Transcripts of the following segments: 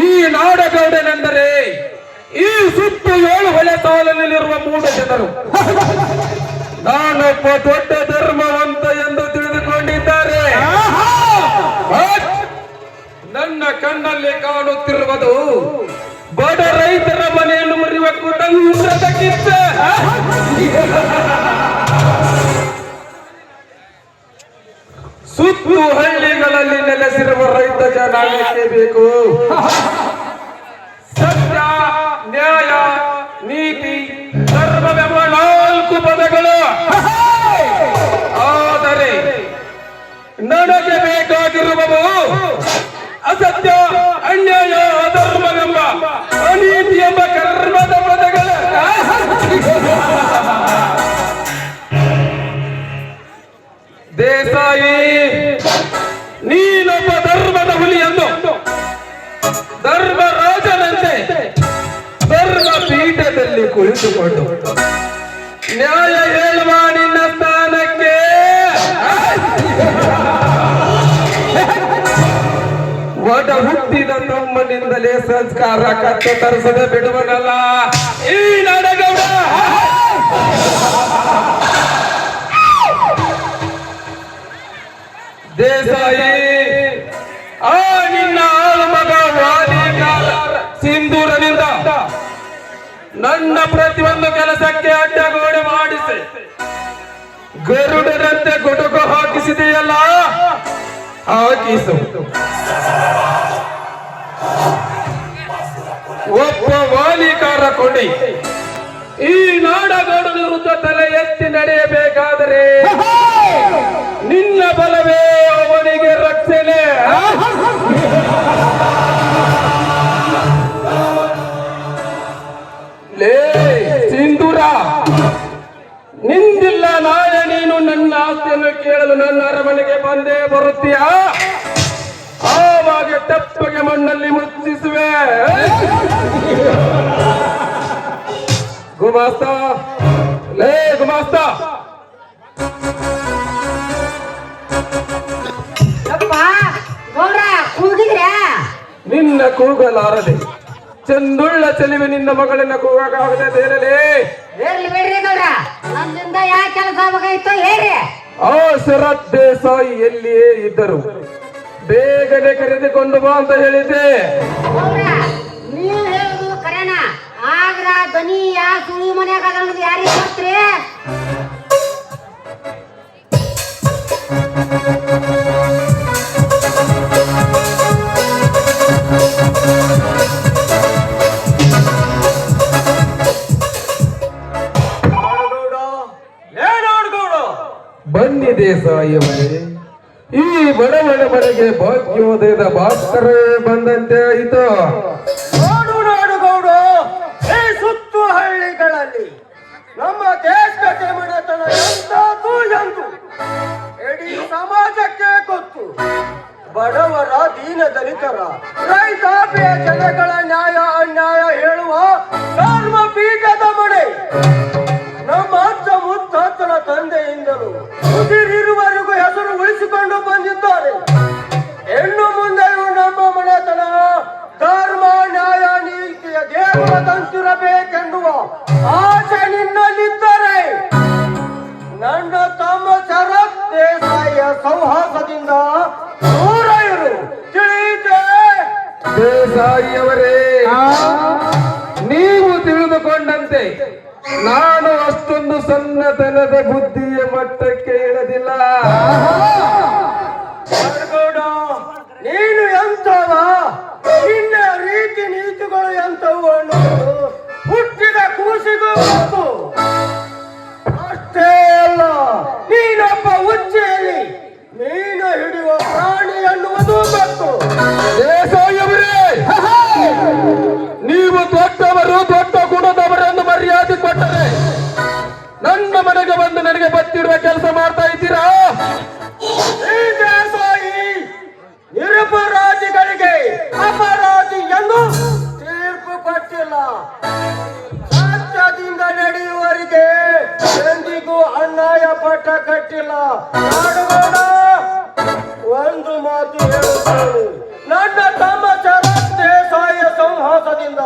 ಈ ನಾಡಗೌಡನೆಂದರೆ ಈ ಸುತ್ತು 7 ಹೊಳೆ ಸಾಲಿನಲ್ಲಿರುವ 3 ಜನರು ನಾನೊಬ್ಬ ದೊಡ್ಡ ಧರ್ಮವಂತ ಎಂದು ತಿಳಿದುಕೊಂಡಿದ್ದಾರೆ. ನನ್ನ ಕಣ್ಣಲ್ಲಿ ಕಾಣುತ್ತಿರುವುದು ಬಡ ರೈತರ ಮನೆಯನ್ನು ಮುರಿಯುವ ಕುಟುಂಬದ ಕಿಚ್ಚ. ಸುತ್ತು ಹಳ್ಳಿಗಳಲ್ಲಿ ನೆಲೆಸಿರುವ ರೈತ ಜನಾಂಗಕ್ಕೆ ಬೇಕು ಸತ್ಯ, ನ್ಯಾಯ, ನೀತಿ, ಧರ್ಮವೆಂಬ 4 ಪದಗಳು. ಆದರೆ ನನಗೆ ಬೇಕಾಗಿರುವವು ಅಸತ್ಯ, ಅನ್ಯಾಯ, ಅಧರ್ಮವೆಂಬ ಅನೀತಿ ಎಂಬ ಕರ್ಮದ ಪದಗಳು. ದೇಸಾಯಿ, ನೀನೊಬ್ಬ ಧರ್ಮದ ಹುಲಿಯೆಂದು ಧರ್ಮರಾಜನಂತೆ ಧರ್ಮ ಪೀಠದಲ್ಲಿ ಕುಳಿತುಕೊಂಡು ನ್ಯಾಯ ಹೇಳುವ ನಿನ್ನ ಸ್ಥಾನಕ್ಕೆ ಒಡ ಹುಟ್ಟಿದ ತಮ್ಮನಿಂದಲೇ ಸಂಸ್ಕಾರ ಕತ್ತು ತರಿಸದೆ ಬಿಡುವನಲ್ಲ ಈ ನಾಡಗೌಡ. ದೇಸಾಯಿ, ಆ ನಿನ್ನ ಆಳುಮಗ ಸಿಂಧೂರನಿಂದ ನನ್ನ ಪ್ರತಿಯೊಂದು ಕೆಲಸಕ್ಕೆ ಅಡ್ಡಗೋಡೆ ಮಾಡಿಸಿ ಗರುಡರಂತೆ ಗುಡುಗು ಹಾಕಿಸಿದೆಯಲ್ಲ, ಹಾಕಿಸು. ಒಬ್ಬ ವಾಲಿಕಾರ ಕೊಂಡಿ ಈ ನಾಡಗೌಡನ ವಿರುದ್ಧ ತಲೆ ಎತ್ತಿ ನಡೆಯಬೇಕಾದರೆ ನಿನ್ನ ಬಲವೇ ಅವನಿಗೆ ರಕ್ಷಣೆ. ಲೇ ಸಿಂಧೂರ, ನಿಂದಿಲ್ಲ ನಾಳೆ ನೀನು ನನ್ನ ಆಸ್ತಿಯನ್ನು ಕೇಳಲು ನನ್ನ ಅರಮನೆಗೆ ಬಂದೇ ಬರುತ್ತೀಯಾ? ಆವಾಗ ತೆಪ್ಪಗೆ ಮಣ್ಣಲ್ಲಿ ಮುಚ್ಚಿಸುವೆ. ಗುಮಾಸ್ತ, ಲೇ ಗುಮಾಸ್ತ, ನಿನ್ನ ಕೂಗಲಾರದೆ ಚಂದುಳ್ಳ ಚೆಲುವೆ ನಿನ್ನ ಮಗಳನ್ನ ಕೂಗಾಗದೆ ಬೇರಲೇ. ಆ ಶರತ್ ದೇಸಾಯಿ ಎಲ್ಲಿಯೇ ಇದ್ದರು ಬೇಗನೆ ಕರೆದುಕೊಂಡು ಬಾ ಅಂತ ಹೇಳಿದ್ದೆ. ನೀವು ಹೇಳುದು ಕರೆನ, ಆದ್ರ ಧ್ವನಿ ಯಾ ಸುಳಿ ಮನ್ಯಾಗ ಅನ್ನೋದು ಯಾರಿಗೆ ಗೊತ್ತ್ರಿ? ಬನ್ನಿ ದೇಸಾಯಿಯವರೇ, ಈ ಬಡವನ ಮನೆಗೆ ಭಾಗ್ಯೋದಯದ ಭಾಸ್ಕರ ಬಂದಂತೆ ಆಯಿತು. ನೋಡು ನೋಡು ಗೌಡ, ಈ ಸುತ್ತು ಹಳ್ಳಿಗಳಲ್ಲಿ ನಮ್ಮ ದೇಶದ ಮನೆತನ ಎಂತೂ ಎಂದು ಇಡೀ ಸಮಾಜಕ್ಕೆ ಗೊತ್ತು. ಬಡವರ, ದೀನ ದಲಿತರ, ರೈತಾಪಿಯ ಜನಗಳ ನ್ಯಾಯ ಅನ್ಯಾಯ ಹೇಳುವ ಧರ್ಮ ಪೀಠದ ಮನೆ. ನಮ್ಮ ಅಜ್ಜ ಮುತ್ತಾತನ ತಂದೆಯಿಂದಲೂ ಮುದಿರಿರುವವರೆಗೂ ಹೆಸರು ಉಳಿಸಿಕೊಂಡು ಬಂದಿದ್ದಾರೆ. ಇನ್ನು ಮುಂದೆಯೂ ನಮ್ಮ ಮನೆತನ ಧರ್ಮ, ನ್ಯಾಯ, ನೀತಿಯ ದೇವರಂತಿರಬೇಕೆನ್ನುವ ಆಸೆ ನಿನ್ನಲ್ಲಿದ್ದರೆ ನನ್ನ ತಮ್ಮ ಶರತ್ ದೇಸಾಯಿಯ ಸೌಹಾಸದಿಂದ ದೂರ ಇರು, ತಿಳಿಯಿತೆ? ದೇಸಾಯಿಯವರೇ, ನೀವು ತಿಳಿದುಕೊಂಡಂತೆ ನಾನು ಅಷ್ಟೊಂದು ಸಣ್ಣತನದ ಬುದ್ಧಿಯ ಮಟ್ಟಕ್ಕೆ ಇಳದಿಲ್ಲ. ನೀನು ಎಂತವ, ನಿನ್ನ ರೀತಿ ನೀತಿಗಳು ಎಂತವು ಅನ್ನೋದು ಹುಟ್ಟಿದ ಪಟ್ಟ ಕಟ್ಟಿಲ್ಲ. ನಾಡುಗೌಡ, ಒಂದು ಮಾತು ಹೇಳುತ್ತೇನೆ. ನನ್ನ ತಮ್ಮ ಶರತ್ ದೇಸಾಯಿಯ ಸಂಹಾಸದಿಂದ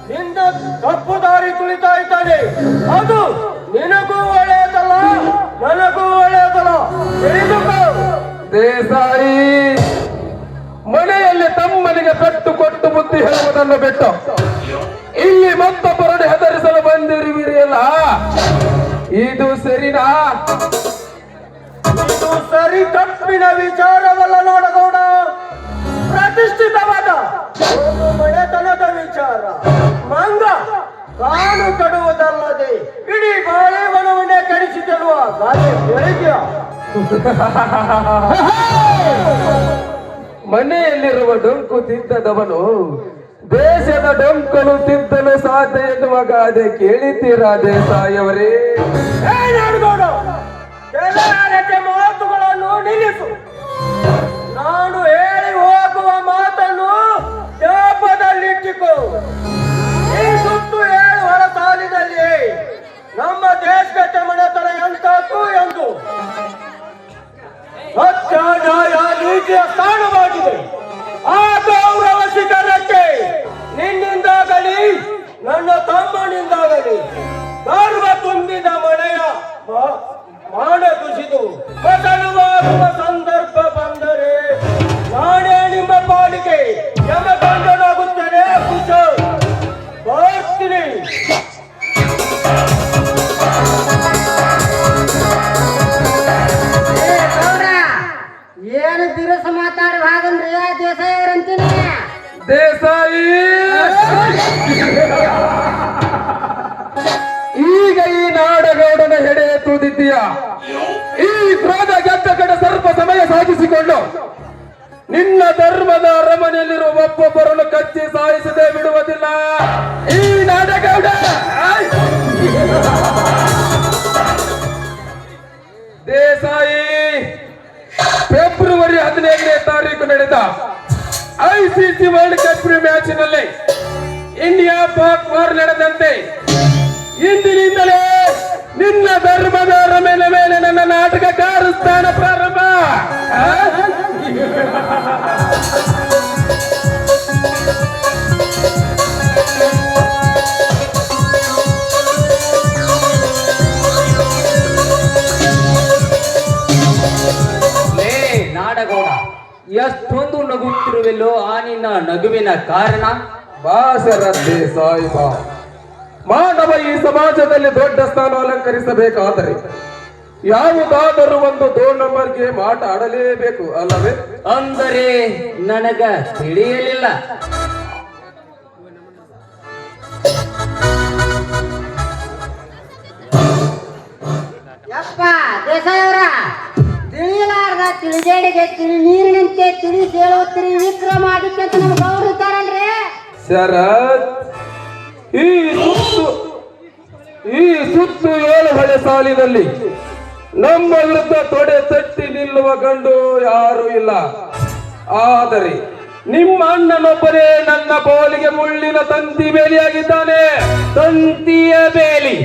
ನಿನ್ನ ತಪ್ಪು ದಾರಿ ತುಳಿತಾ ಇದ್ದಾನೆ. ಅದು ನಿನಗೂ ಒಳ್ಳೆಯದಲ್ಲ, ನನಗೂ ಒಳ್ಳೆಯದಲ್ಲ. ತಿಳಿದುಕೋ. ದೇಸಾಯಿ, ಮನೆಯಲ್ಲಿ ತಮ್ಮನಿಗೆ ಪೆಟ್ಟು ಕೊಟ್ಟು ಬುದ್ಧಿ ಹೇಳುವುದನ್ನು ಬಿಟ್ಟು ಇಲ್ಲಿ ಮತ್ತೊಬ್ಬರನ್ನು ಹೆದರಿಸಲು ಬಂದಿರುವಿರಿಯಲ್ಲ, ಇದು ಸರಿನಾ? ಇದು ಸರಿ ತಪ್ಪಿನ ವಿಚಾರವಲ್ಲ ನಾಡಗೌಡ. ಪ್ರತಿಷ್ಠಿತವಾದ ಒಂದು ಮನೆತನದ ವಿಚಾರ. ಮಂಗ ಕಾನು ಕಡುವುದಲ್ಲದೆ ಇಡೀ ಬಾಳೆವನವನ್ನೇ ಕಡಿಸಿದಲ್ವ ಗಾದೆ ಬೆಳಿಗ್ಯ. ಮನೆಯಲ್ಲಿರುವ ಡೊಂಕು ತಿದ್ದದವನು ದೇಶದ ಡೊಂಕಲು ತಿದ್ದಲು ಸಾಧ್ಯ ಎನ್ನುವ ಗಾದೆ ಕೇಳಿದ್ದೀರಾ ದೇಸಾಯವರೇ? ನಾಡಗೌಡ, ಕೆಲವರಕ್ಕೆ ಮಾತುಗಳನ್ನು ನಿಲ್ಲಿಸು. ನಾನು ಹೇಳಿ ಹೋಗುವ ಮಾತನ್ನು ಜಾಪದಲ್ಲಿಟ್ಟಿಕೋ. ಈ ಸುತ್ತು 7 ಹೊರ ಸಾಲಿನಲ್ಲಿ ನಮ್ಮ ದೇಶದ ಮನೆತನ ಎಂತದ್ದು ಎಂದು ಸತ್ಯ ನ್ಯಾಯ ನೀತಿಯ ಸ್ಥಾನವಾಗಿದೆ. ಆ ಗೌರವ ಶಿಖರಕ್ಕೆ ನಿನ್ನಿಂದಾಗಲಿ ನನ್ನ ತಮ್ಮನಿಂದಾಗಲಿ ಗರ್ವ ತುಂಬಿದ ಮನೆಯ ಮಾನ ಕುಸಿದು ಬದಲುವಾಗುವ ಸಂದರ್ಭ ಬಂದರೆ ನಾನೇ ನಿಮ್ಮ ಪಾಲಿಗೆ ಯಮಗಂಡನಾಗುತ್ತೇನೆ. ಕುಶ ಬರ್ತೀನಿ. ಏನು ಬಿರುಸು ಮಾತಾಡುವ ಹಾಗಂದ್ರೆ ದೇಸಾಯಿ ಅವರಂತೀನಿ. ದೇಸಾಯಿ, ಈಗ ಈ ನಾಡಗೌಡನ ಹೆಡೆ ಎತ್ತುವುದಿದ್ದೀಯ. ಈ ಕ್ರೋಧ ಗೆದ್ದ ಕಡೆ ಸ್ವಲ್ಪ ಸಮಯ ಸಾಗಿಸಿಕೊಂಡು ನಿನ್ನ ಧರ್ಮದ ಅರಮನೆಯಲ್ಲಿರುವ ಒಬ್ಬೊಬ್ಬರನ್ನು ಕಚ್ಚಿ ಸಾಯಿಸದೆ ಬಿಡುವುದಿಲ್ಲ ಈ ನಾಡಗೌಡ. ದೇಸಾಯಿ, ಫೆಬ್ರವರಿ 15ನೇ ತಾರೀಕು ನಡೆದ ICC ವರ್ಲ್ಡ್ ಕಪ್ ಮ್ಯಾಚಿನಲ್ಲಿ ಇಂಡಿಯಾ ಪಾಕ್ ವಾರ್ ನಡೆದಂತೆ ಇಂದಿನಿಂದಲೇ ನಿನ್ನ ಧರ್ಮದ ಅರಮನೆ ಮೇಲೆ ನನ್ನ ನಾಟಕಕಾರ ಸ್ಥಾನ ಪ್ರಾರಂಭ. ನಾಡಗೌಡ, ಎಷ್ಟೊಂದು ನಗುತ್ತಿರುವೆಲ್ಲೋ ಆ ನಿನ್ನ ನಗುವಿನ ಕಾರಣ? ಬಾಸರದ್ದೇ ಸಾಯಿಬ, ಮಾನವ ಈ ಸಮಾಜದಲ್ಲಿ ದೊಡ್ಡ ಸ್ಥಾನ ಅಲಂಕರಿಸಬೇಕಾದರೆ ಯಾವುದಾದರೂ ಒಂದು 2 ನಂಬರ್ ಗೇಮ್ ಆಟ ಆಡಲೇಬೇಕು ಅಲ್ಲವೇ? ಅಂದರೆ ನನಗ ತಿಳಿಯಲಿಲ್ಲ. ಯಪ್ಪ ದೇಸಾಯಿ ಅವರ, ತಿಳಿಲಾರ್ದ ತಿಳಿಗೇಡಿಗೆ ತಿಳಿ ನೀರಿನಂತೆ ತಿಳಿಸಿ ಹೇಳುತ್ತೀರಿ ವಿಕ್ರಮಾದಿತ್ಯ ಅಂತ ನಮ್ಗೆ ಗೌರವಿಸ್ತಾರಲ್ರಿ. ಶರತ್, ಈ ಸುತ್ತು 7 ಹಳೆ ಸಾಲಿನಲ್ಲಿ ನಮ್ಮ ವಿರುದ್ಧ ತೊಡೆ ತಟ್ಟಿ ನಿಲ್ಲುವ ಗಂಡು ಯಾರು ಇಲ್ಲ. ಆದರೆ ನಿಮ್ಮ ಅಣ್ಣನೊಬ್ಬರೇ ನನ್ನ ಬೋಲಿಗೆ ಮುಳ್ಳಿನ ತಂತಿ ಬೇಲಿಯಾಗಿದ್ದಾನೆ. ತಂತಿಯ ಬೇಲಿ.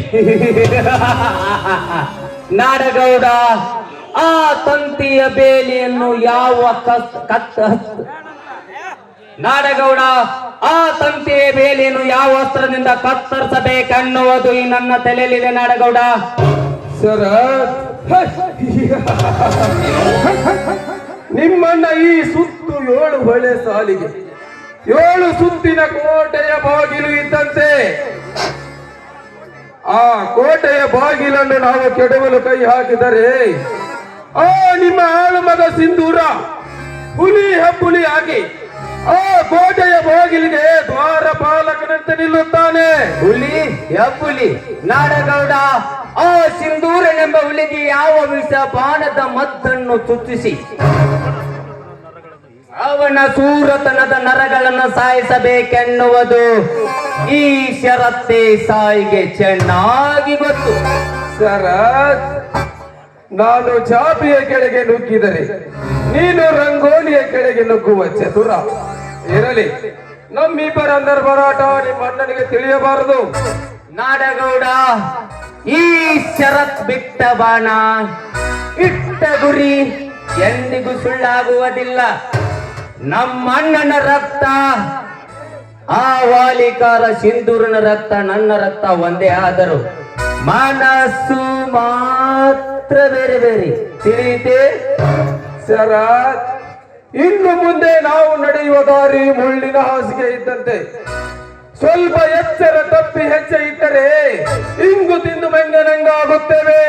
ನಾಡಗೌಡ, ಆ ತಂತಿಯ ಬೇಲಿಯನ್ನು ಯಾವ ನಾಡಗೌಡ, ಆ ತಂತಿಯ ಬೇಲಿಯನ್ನು ಯಾವ ಅಸ್ತ್ರದಿಂದ ಕತ್ತರಿಸಬೇಕನ್ನುವುದು ಈ ನನ್ನ ತಲೆಯಲ್ಲಿದೆ ನಾಡಗೌಡ. ಶರತ್, ನಿಮ್ಮಣ್ಣ ಈ ಸುತ್ತು 7 ಹೊಳೆ ಸಾಲಿಗೆ 7 ಸುತ್ತಿನ ಕೋಟೆಯ ಬಾಗಿಲು ಇದ್ದಂತೆ. ಆ ಕೋಟೆಯ ಬಾಗಿಲನ್ನು ನಾವು ಕೆಡವಲು ಕೈ ಹಾಕಿದರೆ ಆ ನಿಮ್ಮ ಆಳು ಮಗ ಸಿಂಧೂರ ಹುಲಿ ಹಬ್ಬುಲಿ ಆಗಿ ಆ ಕೋಟೆಯ ಬಾಗಿಲಿಗೆ ದ್ವಾರಪಾಲಕನಂತೆ ನಿಲ್ಲುತ್ತಾನೆ. ಹುಲಿ ಹೆಬ್ಬುಲಿ. ನಾಡಗೌಡ, ಆ ಸಿಂಧೂರನೆಂಬ ಹುಲಿಗೆ ಯಾವ ವಿಷ ಬಾಣದ ಮದ್ದನ್ನು ಚುಚ್ಚಿಸಿ ಅವನ ಸೂರತನದ ನರಗಳನ್ನು ಸಾಯಿಸಬೇಕೆನ್ನುವುದು ಈ ಶರತ್ ಸಾಯಿಗೆ ಚೆನ್ನಾಗಿ ಗೊತ್ತು. ಶರತ್, ನಾನು ಚಾಪಿಯ ಕೆಳಗೆ ನುಗ್ಗಿದರೆ ನೀನು ರಂಗೋಲಿಯ ಕೆಳಗೆ ನುಗ್ಗುವ ಚತುರ. ಇರಲಿ, ನಮ್ಮಿಬ್ಬರ ಅಂದರ್ ಬರಾಟ ನಿಮ್ಮ ಅಣ್ಣನಿಗೆ ತಿಳಿಯಬಾರದು. ನಾಡಗೌಡ, ಈ ಶರತ್ ಬಿಟ್ಟ ಬಾಣ ಇಟ್ಟ ಗುರಿ ಎಂದಿಗೂ ಸುಳ್ಳಾಗುವುದಿಲ್ಲ. ನಮ್ಮಣ್ಣನ ರಕ್ತ ಆ ವಾಲಿಕಾರ ಸಿಂಧೂರನ ರಕ್ತ ನನ್ನ ರಕ್ತ ಒಂದೇ ಆದರೂ ಮನಸ್ಸು ಮಾತ್ರ ಬೇರೆ ಬೇರೆ. ತಿಳಿಯಿತೆ ಶರತ್, ಇನ್ನು ಮುಂದೆ ನಾವು ನಡೆಯುವ ದಾರಿ ಮುಳ್ಳಿನ ಹಾಸಿಗೆ ಇದ್ದಂತೆ. ಸ್ವಲ್ಪ ಎಚ್ಚರ ತಪ್ಪಿ ಹೆಜ್ಜೆ ಇಟ್ಟರೆ ಇಂಗು ತಿಂದು ಮೆಂಗನಂಗಾಗುತ್ತೇವೆ.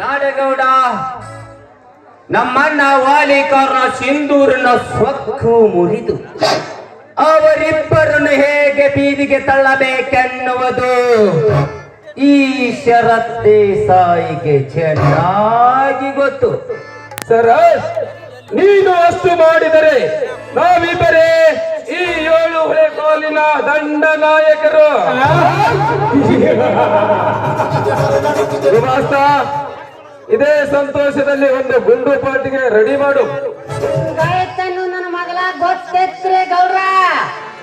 ನಾಡಗೌಡ, ನಮ್ಮಣ್ಣ ವಾಲಿಕಾರನ ಸಿಂಧೂರನ ಸ್ವಕ್ಕು ಮುರಿದು ಅವರಿಬ್ಬರನ್ನು ಹೇಗೆ ಬೀದಿಗೆ ತಳ್ಳಬೇಕೆನ್ನುವುದು ಈ ಶರತ್ ದೇಸಾಯಿಗೆ ಚೆನ್ನಾಗಿ ಗೊತ್ತು. ಶರತ್, ನೀನು ಅಷ್ಟು ಮಾಡಿದರೆ ನಾವಿಬ್ಬರೇ ಈ 7 ಕಾಲಿನ ದಂಡ ನಾಯಕರು. ಗುಮಾಸ್ತ, ಇದೇ ಸಂತೋಷದಲ್ಲಿ ಒಂದು ಗುಂಡು ಪಾಟಿಗೆ ರೆಡಿ ಮಾಡು. ಗಾಯತನ್ನು ನನ್ನ ಮಗಲ ಗೊತ್ತೈತ್ರಿ ಗೌಡ್ರ.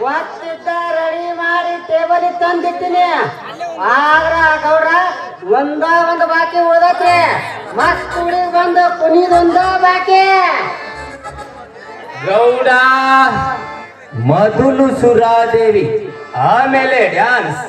ಒತ್ತಿದ್ದ ರೆಡಿ ಮಾಡಿ ಟೇಬಲ್ ತಂದಿಟ್ಟಿನಿ. ಆದ್ರ ಗೌಡ್ರ ಒಂದು ಬಾಕಿ ಉಳ್ದೈತ್ರಿ. ಮಸ್ತ್ ಹುಡುಗ ಬಂದು ಕುಣಿದೊಂದ ಬಾಕಿ. ಗೌಡ, ಮೊದಲು ಸುರಾದೇವಿ, ಆಮೇಲೆ ಡ್ಯಾನ್ಸ್.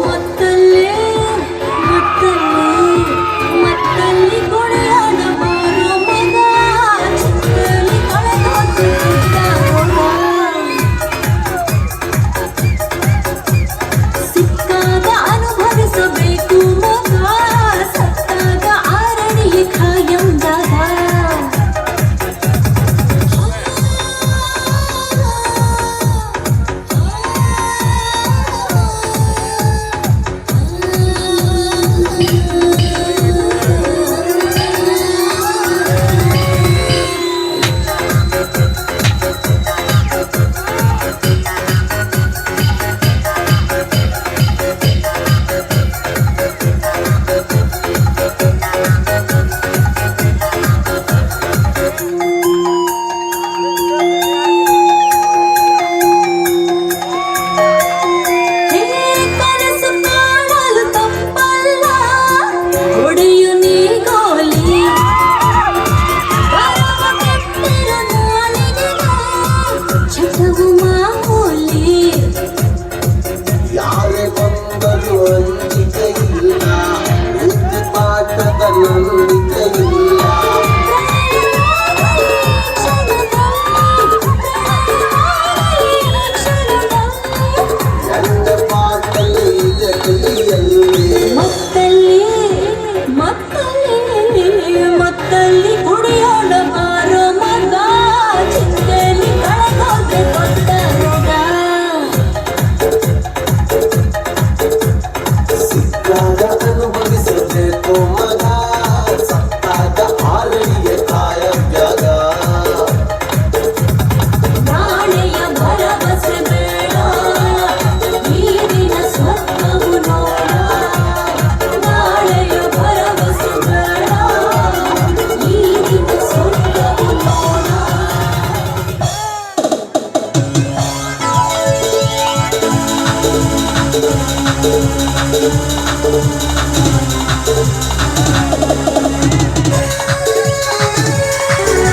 ಮತ್ತಲ್ಲಿ ಮತ್ತಲ್ಲಿ ಕೊಡೆಯಾದ ಬಾರೋ ಮಗ ಚಿಕ್ಕಲಿ ಕಳೆದೋಗಿದ್ದ ಸಿಕ್ಕಾಗ ಅನುಭವಿಸಬೇಕು ಮಗ ಸತ್ತಾಗ ಆರಣಿಗೆ ಖಾಯಂದಾಗ ಮತ್ತಲ್ಲಿ ಕುಡಿಯೋಣ ಬಾರೋ ಮಗ ಚಿಕ್ಕಲಿ ಕಳೆದೋದೆ ಕೊಟ್ಟ ರೋಗ ಅನುಭವಿಸಬೇಕು ಮಗ ಸತ್ತಾಗ ಆರಡಿಗೆ ಕಾಯವ್ಯಾಗ ನಾಳೆಯ ಭರವಸೆ ಬೇಡ ನೀರಿನ ಸ್ವತ್ತವು ನೋಡ ನಾಳೆಯ ಭರವಸೆ ಬೇಡ ನೀರಿನ ಸ್ವತ್ತವು ನೋಡ